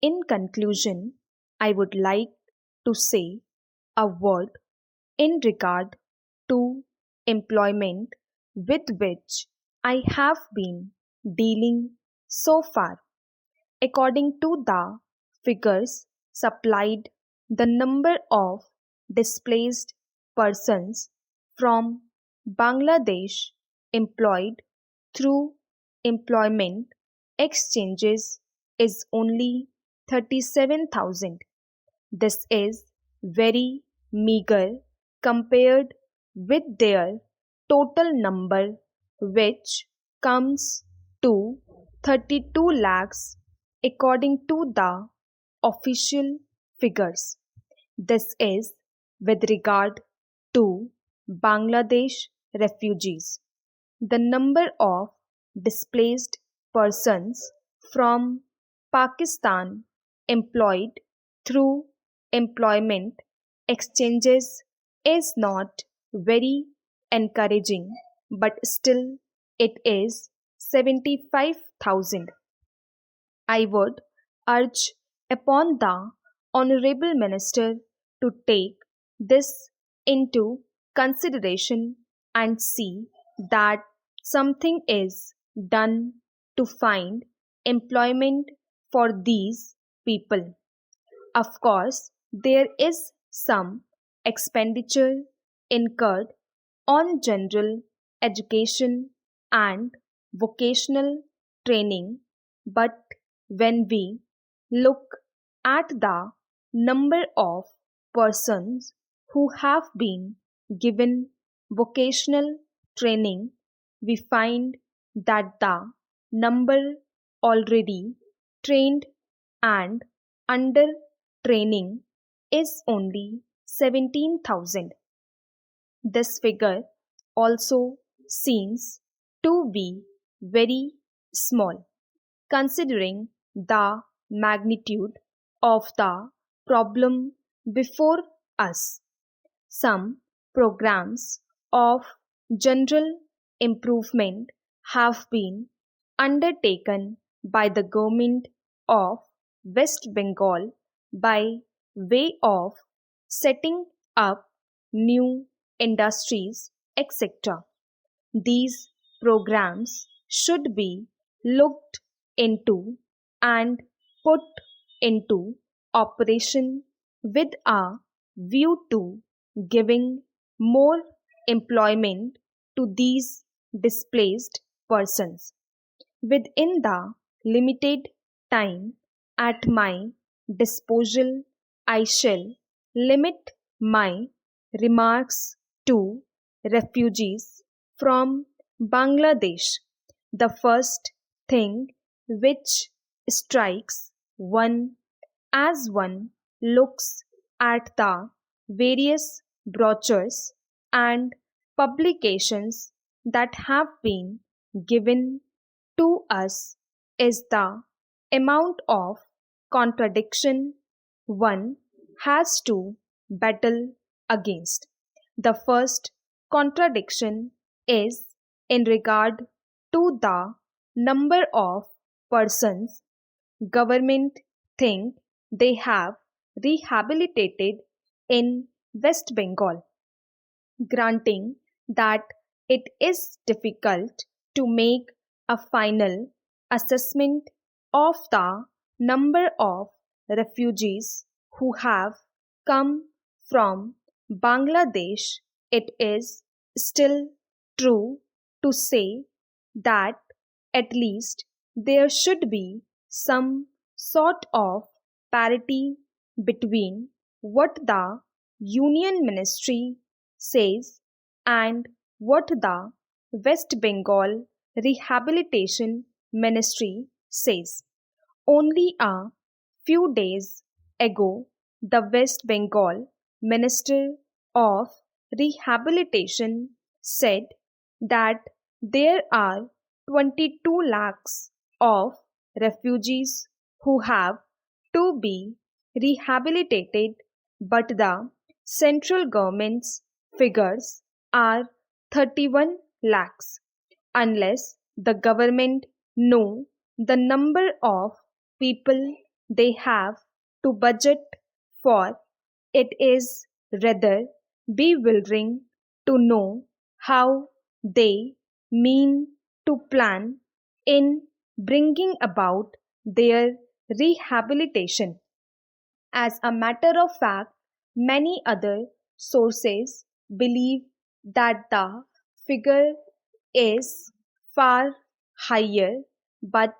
In conclusion, I would like to say a word in regard to employment with which I have been dealing so far. According to the figures supplied, the number of displaced persons from Bangladesh employed through employment exchanges is only 37,000. This is very meager compared with their total number, which comes to 32 lakhs according to the official figures. This is with regard to Bangladesh refugees. The number of displaced persons from Pakistan employed through employment exchanges is not very encouraging, but still it is 75,000. I would urge upon the Honorable Minister to take this into consideration and see that something is done to find employment for these people. Of course, there is some expenditure incurred on general education and vocational training, but when we look at the number of persons who have been given vocational training, we find that the number already trained and under training is only 17,000. This figure also seems to be very small considering the magnitude of the problem before us. Some programs of general improvement have been undertaken by the government of West Bengal by way of setting up new industries, etc. These programs should be looked into and put into operation with a view to giving more employment to these displaced persons. Within the limited time at my disposal, I shall limit my remarks to refugees from Bangladesh. The first thing which strikes one as one looks at the various brochures and publications that have been given to us is the amount of contradiction one has to battle against. The first contradiction is in regard to the number of persons government think they have rehabilitated in West Bengal, granting that it is difficult to make a final assessment of the number of refugees who have come from Bangladesh. It is still true to say that at least there should be some sort of parity between what the Union Ministry says and what the West Bengal Rehabilitation Ministry says. Only a few days ago, the West Bengal Minister of Rehabilitation said that there are 22 lakhs of refugees who have to be rehabilitated, but the central government's figures are 31 lakhs. Unless the government know the number of people they have to budget for. It is rather bewildering to know how they mean to plan in bringing about their rehabilitation. As a matter of fact, many other sources believe that the figure is far higher, but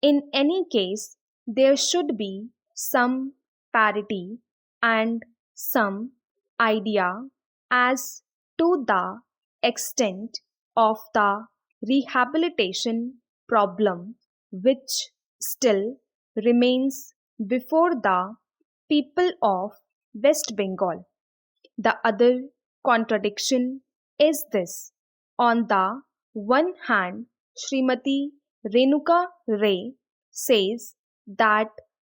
in any case, there should be some parity and some idea as to the extent of the rehabilitation problem which still remains before the people of West Bengal. The other contradiction is this. On the one hand, Srimati Renuka Ray says that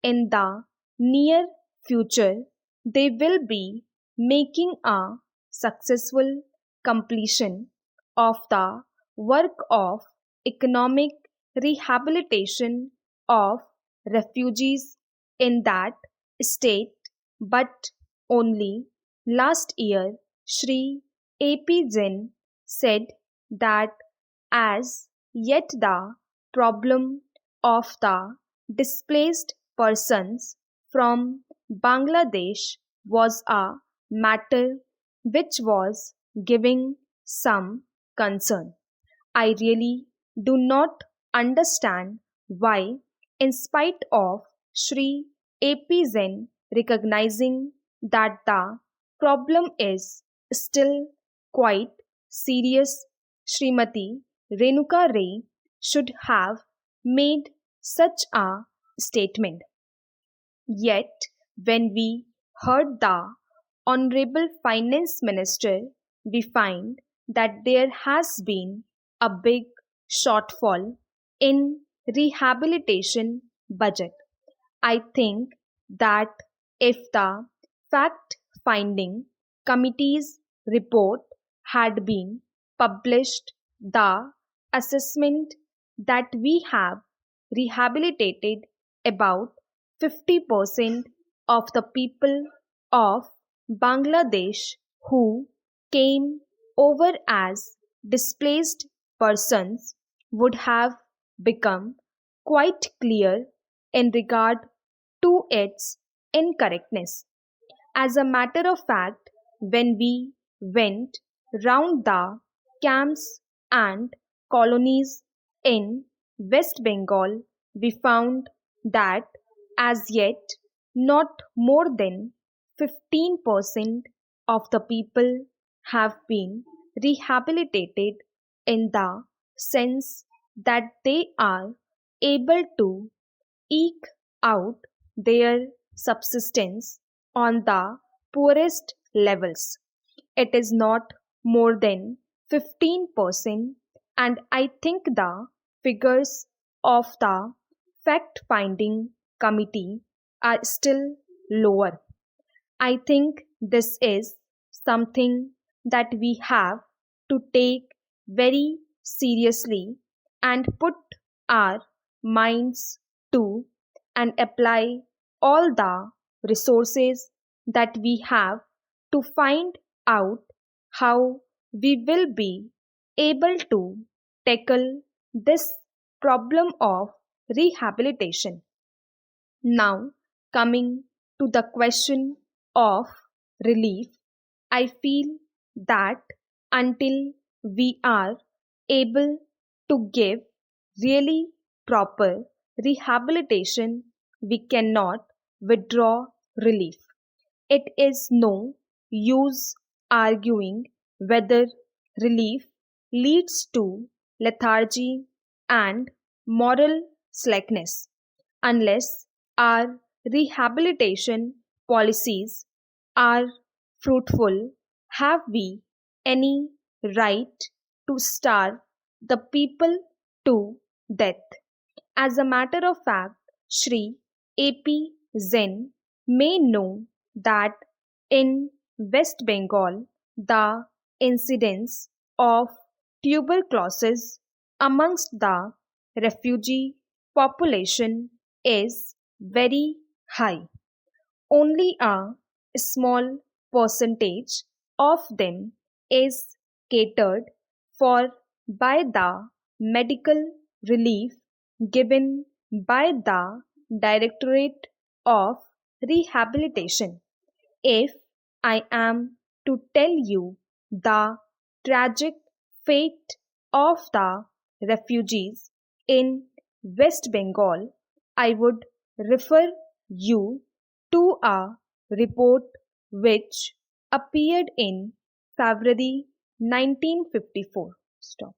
in the near future they will be making a successful completion of the work of economic rehabilitation of refugees in that state, but only last year Sri A.P. Jain said that as yet the problem of the displaced persons from Bangladesh was a matter which was giving some concern. I really do not understand why, in spite of Sri A.P. Jain recognizing that the problem is still quite serious, Srimati Renuka Ray should have made such a statement. Yet, when we heard the Honorable Finance Minister, we find that there has been a big shortfall in rehabilitation budget. I think that if the fact finding committee's report had been published, the assessment that we have rehabilitated about 50% of the people of Bangladesh who came over as displaced persons would have become quite clear in regard to its incorrectness. As a matter of fact, when we went round the camps and colonies in West Bengal, we found that as yet not more than 15% of the people have been rehabilitated in the sense that they are able to eke out their subsistence on the poorest levels. It is not more than 15%, and I think the figures of the fact finding committee are still lower. I think this is something that we have to take very seriously and put our minds to and apply all the resources that we have to find out how we will be able to tackle this problem of rehabilitation. Now, coming to the question of relief, I feel that until we are able to give really proper rehabilitation, we cannot withdraw relief. It is no use arguing whether relief leads to lethargy and moral slackness unless our rehabilitation policies are fruitful. Have we any right to starve the people to death? As a matter of fact, Sri A.P. Zen may know that in West Bengal the incidence of tuberculosis amongst the refugee population is very high. Only a small percentage of them is catered for by the medical relief given by the Directorate of Rehabilitation. If I am to tell you the tragic fate of the refugees in West Bengal, I would refer you to a report which appeared in February 1954. Stop.